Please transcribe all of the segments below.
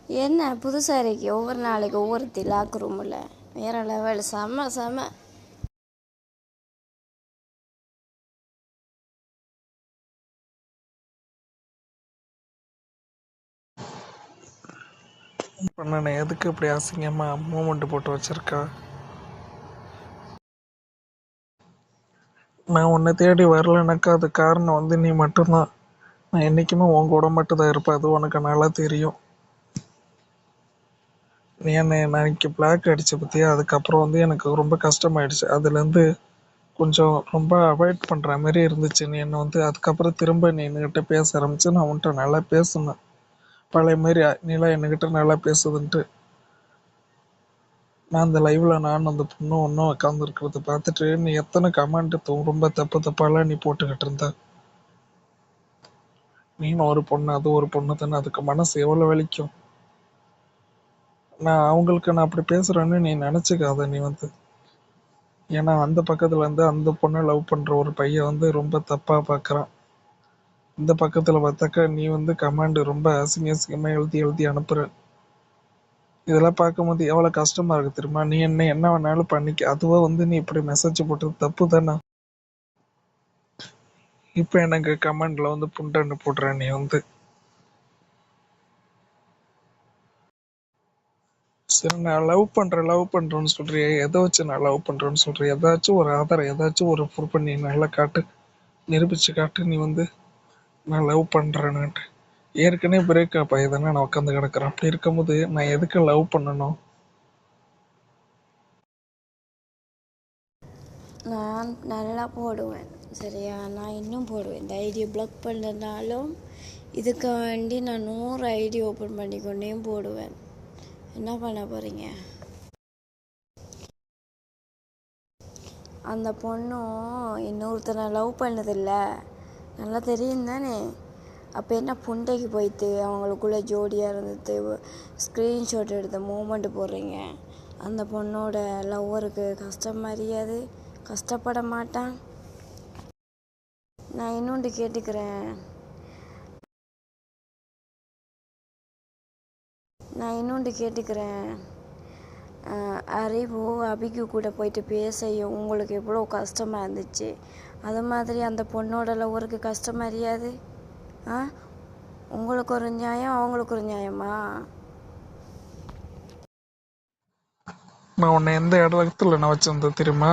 என்ன புதுசாக இருக்கு, ஒவ்வொரு நாளைக்கு ஒவ்வொருத்தி லாக் ரூமில் வேறு லெவல், செம செம. பண்ணனே எதுக்கு இப்படி அசிங்கமா மூமெண்ட் போட்டு வச்சிருக்கா? நான் உன்னை தேடி வரலனாக்கா அது காரணம் வந்து நீ மட்டும்தான். நான் என்றைக்குமே உன் கூட மட்டும்தான் இருப்பேன், அது உனக்கு நல்லா தெரியும். நீ என்னை நாளைக்கு பிளாக் அடிச்ச பற்றியா, அதுக்கப்புறம் வந்து எனக்கு ரொம்ப கஷ்டமாயிடுச்சு. அதுலேருந்து கொஞ்சம் ரொம்ப அவாய்ட் பண்ணுற மாதிரி இருந்துச்சு. நீ என்னை வந்து அதுக்கப்புறம் திரும்ப நீ என்கிட்ட பேச ஆரம்பிச்சு, நான் உன்கிட்ட நல்லா பேசுனேன் பழைய மாரி. நீலாம் என்கிட்ட நல்லா பேசுதுன்ட்டு நான் அந்த லைவ்ல நானும் அந்த பொண்ணும் ஒன்றும் உட்காந்துருக்கிறத பார்த்துட்டு நீ எத்தனை கமெண்ட் ரொம்ப தப்பு தப்பாலாம் நீ போட்டுக்கிட்டு இருந்த. நீனும் ஒரு பொண்ணு, அது ஒரு பொண்ணு தானே, அதுக்கு மனசு எவ்வளோ வலிக்கும். நான் அப்படி பேசுறேன்னு நீ நினச்சிக்காத நீ வந்து. ஏன்னா அந்த பக்கத்துல இருந்து அந்த பொண்ணை லவ் பண்ற ஒரு பையன் வந்து ரொம்ப தப்பா பார்க்கறான். இந்த பக்கத்துல பார்த்தாக்கா நீ வந்து கமெண்ட் ரொம்ப அசிங்க அசிங்கமா எழுதி எழுதி அனுப்புற. இதெல்லாம் பார்க்கும்போது எவ்வளோ கஷ்டமா இருக்கு தெரியுமா? நீ என்ன வேணாலும் பண்ணிக்க, அதுவா வந்து நீ இப்படி மெசேஜ் போட்டது தப்பு தானே. இப்போ எனக்கு கமெண்ட்ல வந்து புண்டன்னு போடுற நீ வந்து. சரி, நான் லவ் பண்றேன்னு சொல்றிய, எதை வச்சு நான் லவ் பண்றேன்னு சொல்றிய? ஏதாச்சும் ஒரு ஆதாரம், ஏதாச்சும் ஒரு ப்ரூஃப் பண்ணி நல்லா காட்டு, நிரூபிச்சு காட்டு. நீ வந்து நான் லவ் பண்றேன்னுட்டு ஏற்கனவே பிரேக்கப் ஆகி தானே நான் உட்காந்து கிடக்குறேன். அப்படி இருக்கும்போது நான் எதுக்கு லவ் பண்ணணும்? நான் நல்லா போடுவேன் சரியா, நான் இன்னும் போடுவேன். இந்த ஐடியை பிளாக் பண்ணனாலும் இதுக்கு வேண்டி நான் 100 ஐடி ஓப்பன் பண்ணிக்கொண்டேயும் போடுவேன். என்ன பண்ண போகிறீங்க? அந்த பொண்ணும் இன்னொருத்தனை லவ் பண்ணதில்ல, நல்லா தெரியும் தானே. அப்போ என்ன புண்டைக்கு போய்த்து அவங்களுக்குள்ளே ஜோடியாக இருந்தது ஸ்க்ரீன்ஷாட் எடுத்த மூமெண்ட் போடுறீங்க? அந்த பொண்ணோட லவ்வருக்கு கஷ்டம் அறியாது, கஷ்டப்பட மாட்டான். நான் இன்னொன்று கேட்டுக்கிறேன், அறிவு அபிக்கு கூட போயிட்டு பேசையும் உங்களுக்கு எவ்வளோ கஷ்டமாக இருந்துச்சு. அது மாதிரி அந்த பொண்ணோட லவ்வருக்கு கஷ்டம் அறியாது. உங்களுக்கு ஒரு நியாயம், அவங்களுக்கு ஒரு நியாயமா? நான் உன்னை எந்த இடத்துல நான் வச்சிருந்தேன் தெரியுமா?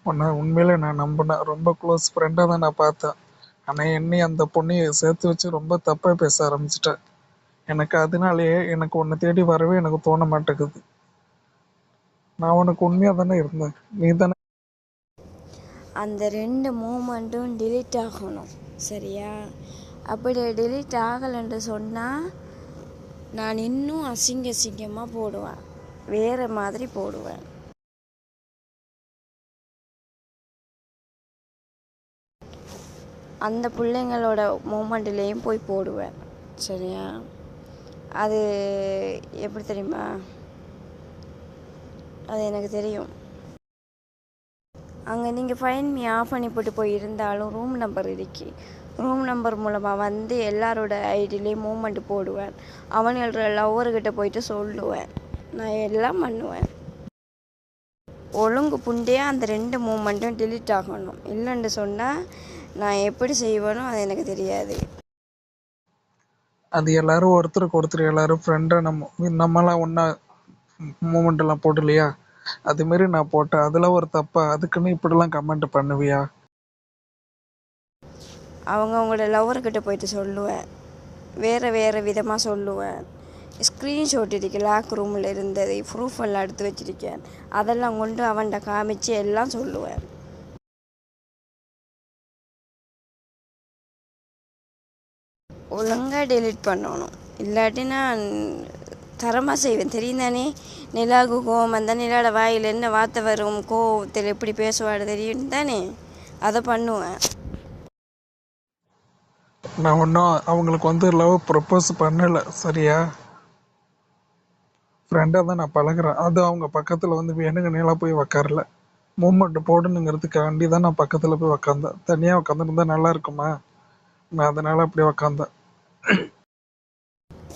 உன்னை உண்மையிலே நான் நம்பினேன், ரொம்ப க்ளோஸ் ஃப்ரெண்டாக தான் நான் பார்த்தேன். ஆனால் என்னையும் அந்த பொண்ணையும் சேர்த்து வச்சு ரொம்ப தப்பாக பேச ஆரம்பிச்சிட்டேன். எனக்கு அதனாலேயே எனக்கு உன்னை தேடி வரவே எனக்கு தோண மாட்டேங்குது. நான் உனக்கு உண்மையாக தானே இருந்தேன், நீ தானே. அந்த 2 மூமெண்ட்டும் டிலீட் ஆகணும் சரியா? அப்படி டிலீட் ஆகலைன்னு சொன்னால் நான் இன்னும் அசிங்கமாக போடுவேன், வேறு மாதிரி போடுவேன். அந்த பிள்ளைங்களோட மூமெண்ட்லேயும் போய் போடுவேன் சரியா? அது எப்படி தெரியுமா? அது எனக்கு தெரியும். அங்கே நீங்கள் ஃபைன் மீ ஆஃப் பண்ணி போட்டு போயிருந்தாலும் ரூம் நம்பர் இருக்கு. ரூம் நம்பர் மூலமாக வந்து எல்லாரோட ஐடியிலையும் மூமெண்ட் போடுவேன். அவங்களோட லவ்வர்கிட்ட போயிட்டு சொல்லுவேன், நான் எல்லாம் பண்ணுவேன். ஒழுங்கு புண்டையாக அந்த 2 மூமெண்ட்டும் டிலீட் ஆகணும். இல்லைன்னு சொன்னால் நான் எப்படி செய்வேனோ அது எனக்கு தெரியாது. அது எல்லாரும் ஒருத்தருக்கு ஒருத்தர் எல்லாரும் ஃப்ரெண்டாக நம்மளாம் ஒன்றா மூமெண்ட் எல்லாம் போடலையா? அதுமாரி நான் போட்டேன், அதில் ஒரு தப்பா? அதுக்குன்னு இப்படிலாம் கமெண்ட் பண்ணுவியா? அவங்களோட லவ்வர்கிட்ட போயிட்டு சொல்லுவேன், வேறு விதமாக சொல்லுவேன். ஸ்க்ரீன்ஷாட் இருக்கு, லாக் ரூமில் இருந்தது ப்ரூஃப் எல்லாம் எடுத்து வச்சிருக்கேன். அதெல்லாம் கொண்டு அவன்கிட்ட காமிச்சு எல்லாம் சொல்லுவேன். ஒழுங்காக டெலிட் பண்ணணும், இல்லாட்டி நான் தரமாக செய்வேன் தெரியும் தானே. நிலாவுக்கு கோவம் வந்தால் நிலாவோட வாயில் என்ன வார்த்தை வரும், கோவத்தில் எப்படி பேசுவாடு தெரியும் தானே, அதை பண்ணுவேன். நான் ஒன்றும் அவங்களுக்கு வந்து லவ் ப்ரப்போஸ் பண்ணலை சரியா? ஃப்ரெண்டாக தான் நான் பழகுறேன். அது அவங்க பக்கத்தில் வந்து வேணுங்க நேராக போய் உக்காரல, மூமெண்ட் போடணுங்கிறதுக்காண்டி தான் நான் பக்கத்தில் போய் உக்காந்தேன். தனியாக உக்காந்துருந்தா நல்லா இருக்குமா? நான் அதனால அப்படியே உக்காந்தேன்.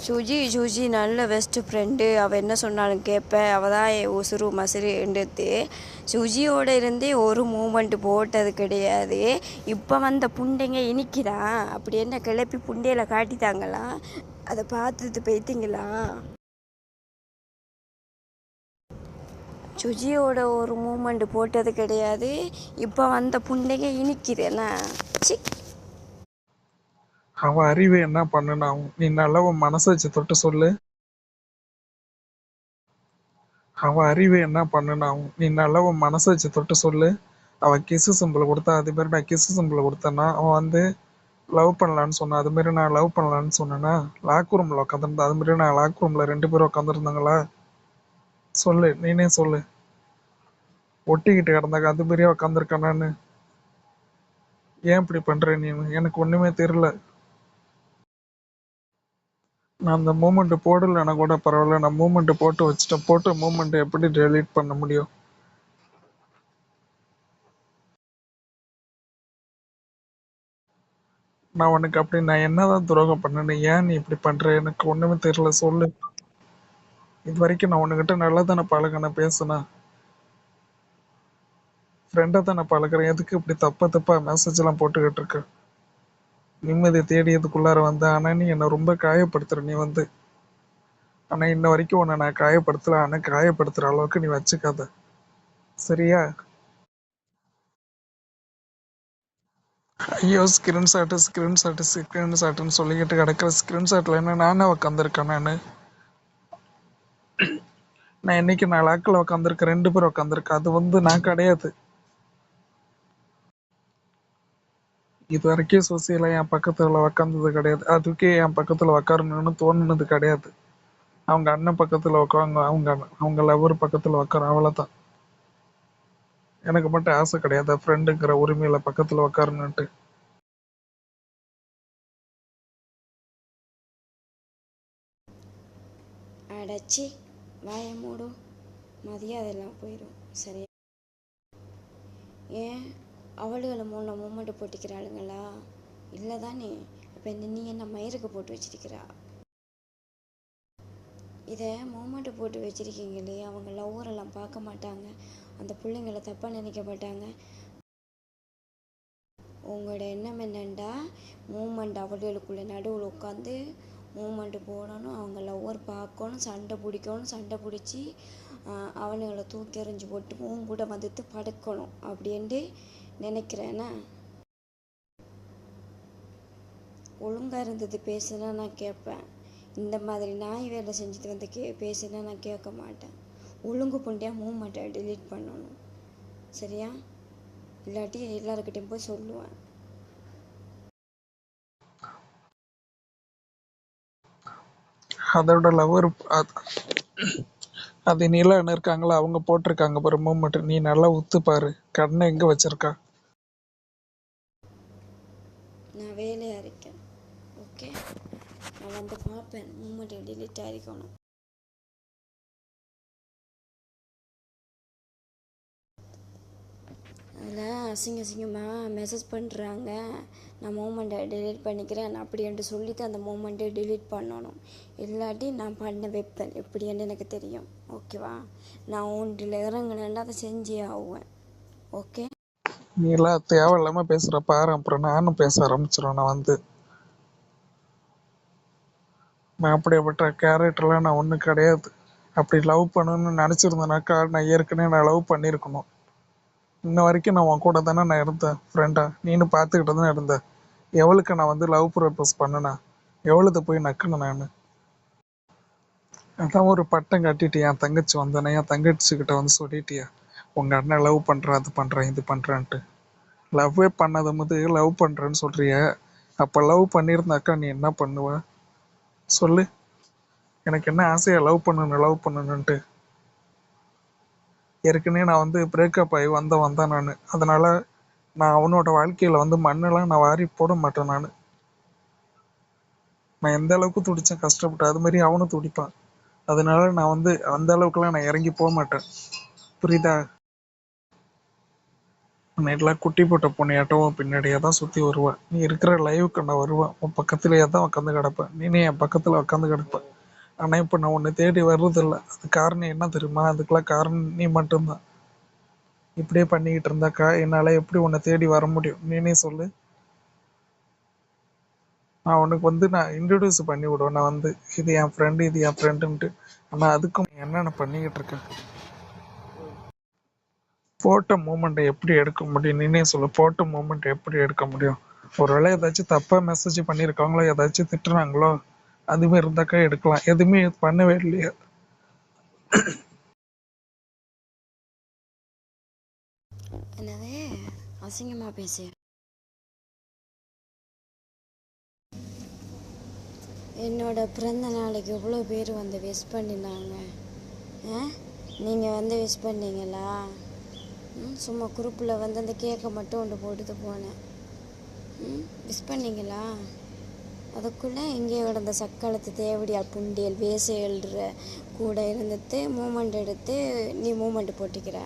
சுஜி நல்ல பெஸ்ட் ஃப்ரெண்டு. அவள் என்ன சொன்னாலும் கேட்பேன். அவள் தான் என் உசுறு மசுறுன்றது. சுஜியோட இருந்தே ஒரு மூமெண்ட் போட்டது கிடையாது. இப்போ வந்த புண்டைங்க இனிக்குதா? அப்படி என்ன கிளப்பி புண்டையில் காட்டித்தாங்களா? அதை பார்த்துட்டு போயிட்டீங்களா? சுஜியோட ஒரு மூமெண்ட் போட்டது கிடையாது. இப்போ வந்த புண்டைங்க இனிக்குது என்ன? சி, அவன் அறிவு என்ன பண்ணுனா? நீ நல்லா உன் மனசை வச்சு தொட்டு சொல்லு. அவன் அறிவு என்ன பண்ணுனா? நீ நல்லா உன் மனசை வச்சு தொட்டு சொல்லு. அவன் கிசு சிம்பிள் கொடுத்தா, அது மாதிரி நான் கிசு சிம்பிள் கொடுத்தேன்னா அவன் வந்து லவ் பண்ணலான்னு சொன்னான். அது மாதிரி நான் லவ் பண்ணலான்னு சொன்னேன்னா லாக் ரூம்ல உட்காந்துருந்தேன். அது மாதிரி நான் லாக் ரூம்ல 2 பேரும் உட்காந்துருந்தாங்களா? சொல்லு, நீனே சொல்லு. ஒட்டிக்கிட்டு கிடந்தாங்க, அது மாதிரியே உட்காந்துருக்கேன் நான். ஏன் இப்படி பண்ற நீ? எனக்கு ஒண்ணுமே தெரியல. நான் அந்த மூமெண்ட் போடலைன்னா கூட பரவாயில்ல, நான் மூமெண்ட் போட்டு வச்சுட்டேன். போட்டு மூமெண்ட் எப்படி டெலீட் பண்ண முடியும்? நான் உனக்கு அப்படி நான் என்னதான் துரோகம் பண்ணேன்னு ஏன் நீ இப்படி பண்ற? எனக்கு ஒண்ணுமே தெரியல, சொல்லு. இது வரைக்கும் நான் உன்கிட்ட நல்லா தானே பழகின, பேசுனேன், ஃப்ரெண்டா தானே பழகுறேன். எதுக்கு இப்படி தப்பா மெசேஜ் எல்லாம் போட்டுக்கிட்டு இருக்க? நிம்மதி தேடியதுக்குள்ளார வந்த, ஆனா நீ என்னை ரொம்ப காயப்படுத்துற நீ வந்து. ஆனா இன்ன வரைக்கும் உன்னை நான் காயப்படுத்தல. ஆனா காயப்படுத்துற அளவுக்கு நீ வச்சுக்காத, சரியா? ஐயோ, ஸ்கிரீன்ஷாட்டுன்னு சொல்லிக்கிட்டு கிடக்கிற. ஸ்கிரீன்ஷாட்ல என்ன நானே உட்காந்துருக்கேன் நான். நான் இன்னைக்கு நான் லாக்கில் உட்காந்துருக்கேன், 2 பேர் உட்காந்துருக்கேன். அது வந்து நான் கிடையாது. இது வரைக்கும் சோசியலா என் பக்கத்துல உக்காந்தது கிடையாது. அதுக்கே என் பக்கத்துல உக்காரணும்னு தோணுனது கிடையாது. அவங்க அண்ணன் பக்கத்துல உட்காங்க, அவங்க அவங்க லவர் பக்கத்துல உட்கார, அவ்வளவுதான். எனக்கு மட்டும் ஆசை கிடையாது ஃப்ரெண்டுங்கிற உரிமையில பக்கத்துல உட்காரணுன்ட்டு. அடைச்சி வாய மூடும். மதியாதெல்லாம் போயிடும், சரியா? ஏன் அவளுகளை மூமெண்ட் போட்டிக்கிறாளுங்களா? இல்லை தானே? இப்போ நீ என்ன மயிருக்கு போட்டு வச்சிருக்கிறா? இதை மூமெண்ட்டு போட்டு வச்சுருக்கீங்களே, அவங்க லவ்வரெல்லாம் பார்க்க மாட்டாங்க, அந்த பிள்ளைங்களை தப்பாக நினைக்க மாட்டாங்க. உங்களோட எண்ணம் என்னண்டா, மூமெண்ட் அவர்களுக்குள்ளே நடுவில் உட்காந்து மூமெண்ட்டு போடணும், அவங்க லவ்வர் பார்க்கணும், சண்டை பிடிக்கணும், சண்டை பிடிச்சி அவனுங்களை தூக்கி எறிஞ்சு போட்டு உன் கூட வந்துட்டு படுக்கணும் அப்படின்ட்டு நினைக்கிறேன்னா? ஒழுங்காக இருந்தது பேசுனா நான் கேட்பேன். இந்த மாதிரி நாய் வேலை செஞ்சுட்டு வந்து பேசுனா நான் கேட்க மாட்டேன். ஒழுங்கு புண்டியாக மூமெண்ட்டை டெலீட் பண்ணணும், சரியா? இல்லாட்டி எல்லாருக்கிட்டையும் போய் சொல்லுவேன். அதோட லவர் அது நீலான்னு இருக்காங்களா, அவங்க போட்டிருக்காங்க பாரு மூமெண்ட். நீ நல்லா உத்து பாரு, கண்ணை எங்க வச்சிருக்கா? நான் வேலையாக இருக்கேன், ஓகே? நான் வந்து பார்ப்பேன், மூமெண்ட் டெலீட் ஆகிருக்கணும். அதில் அசிங்கமாக மெசேஜ் பண்ணுறாங்க, நான் மூமெண்ட்டை டெலீட் பண்ணிக்கிறேன் அப்படின்ட்டு சொல்லிவிட்டு அந்த மூமெண்ட்டை டெலீட் பண்ணணும். இல்லாட்டி நான் பண்ண வைப்பேன் எப்படின்னு எனக்கு தெரியும், ஓகேவா? நான் ஒன்றில் இறங்கினேன்னா அதை செஞ்சே ஆகுவேன், ஓகே? நீ எல்லாம் தேவையில்லாம பேசுற பாரு, அப்புறம் நானும் பேச ஆரம்பிச்சிடும். நான் அப்படிப்பட்ட கேரக்டர்லாம் நான் ஒன்றும் கிடையாது. அப்படி லவ் பண்ணணும்னு நினச்சிருந்தேனாக்கா நான் ஏற்கனவே நான் லவ் பண்ணியிருக்கணும். இன்ன வரைக்கும் நான் உன் கூட தானே நான் இருந்தேன் ஃப்ரெண்டா, நீனு பார்த்துக்கிட்டு தானே இருந்தேன். எவளுக்கு நான் வந்து லவ் ப்ரப்போஸ் பண்ணனா? எவ்வளோது போய் நக்குனேன் நான்? அதான் ஒரு பட்டம் கட்டிட்டு என் தங்கச்சி வந்தானே, என் தங்கச்சிக்கிட்ட வந்து சொல்லிட்டியா உங்க அண்ணன் லவ் பண்றான், அது பண்றேன், இது பண்றேன்ட்டு? லவ்வே பண்ணாத போது லவ் பண்றேன்னு சொல்றிய? அப்ப லவ் பண்ணியிருந்தாக்கா நீ என்ன பண்ணுவ சொல்லு? எனக்கு என்ன ஆசையா லவ் பண்ணணுன்ட்டு? ஏற்கனவே நான் வந்து பிரேக்கப் ஆகி வந்தேன் நான். அதனால நான் அவனோட வாழ்க்கையில வந்து மண்ணெல்லாம் நான் வாரி போட மாட்டேன் நான். நான் எந்த அளவுக்கு துடிச்சேன் கஷ்டப்பட்டேன், அது மாதிரி அவனும் துடிப்பான். அதனால நான் வந்து அந்த அளவுக்குலாம் நான் இறங்கி போக மாட்டேன், புரியுதா? நைட்லாம் குட்டி போட்ட பொண்ணையாட்டம் உன் பின்னாடியே தான் சுற்றி வருவேன். நீ இருக்கிற லைவுக்கு நான் வருவேன். உன் பக்கத்துலேயே தான் உட்காந்து கிடப்பேன். நீனே என் பக்கத்தில் உட்காந்து கிடப்பேன். ஆனால் இப்போ நான் உன்னை தேடி வர்றதில்ல. அது காரணம் என்ன தெரியுமா? அதுக்கெல்லாம் காரணம் நீ மட்டும்தான். இப்படியே பண்ணிக்கிட்டு இருந்தாக்கா என்னால் எப்படி உன்னை தேடி வர முடியும்? நீனே சொல்லு. நான் உனக்கு நான் இன்ட்ரடியூஸ் பண்ணி விடுவேன். நான் இது என் ஃப்ரெண்டு, இது என் ஃப்ரெண்டுன்ட்டு. ஆனால் அதுக்கும் என்னென்ன பண்ணிக்கிட்டு இருக்கேன்? ஃபோட்டோ மூமெண்ட்டை எப்படி எடுக்க முடியும்? நீனே சொல்லு. ஃபோட்டோ மூமெண்ட் எப்படி எடுக்க முடியும்? ஒருவேளை ஏதாச்சும் தப்பாக மெசேஜ் பண்ணியிருக்காங்களோ, ஏதாச்சும் திட்டுறாங்களோ, அதுமாரி இருந்தாக்கா எடுக்கலாம். எதுவுமே பண்ணவே இல்லையா? என்னது அசிங்கமாக பேசு. என்னோட பிறந்த நாளைக்கு எவ்வளோ பேர் விஷ் பண்ணினாங்க. நீங்கள் விஷ் பண்ணீங்களா? சும்மா குரூப்பில் அந்த கேக்கை மட்டும் ஒன்று போட்டுட்டு போனேன். விஷ் பண்ணீங்களா? அதுக்குள்ளே இங்கே கிடந்த சக்களத்து தேவடியால் புண்டியல் வேசை எழுதுற கூட இருந்துட்டு மூமெண்ட் எடுத்து நீ மூமெண்ட் போட்டிக்கிற.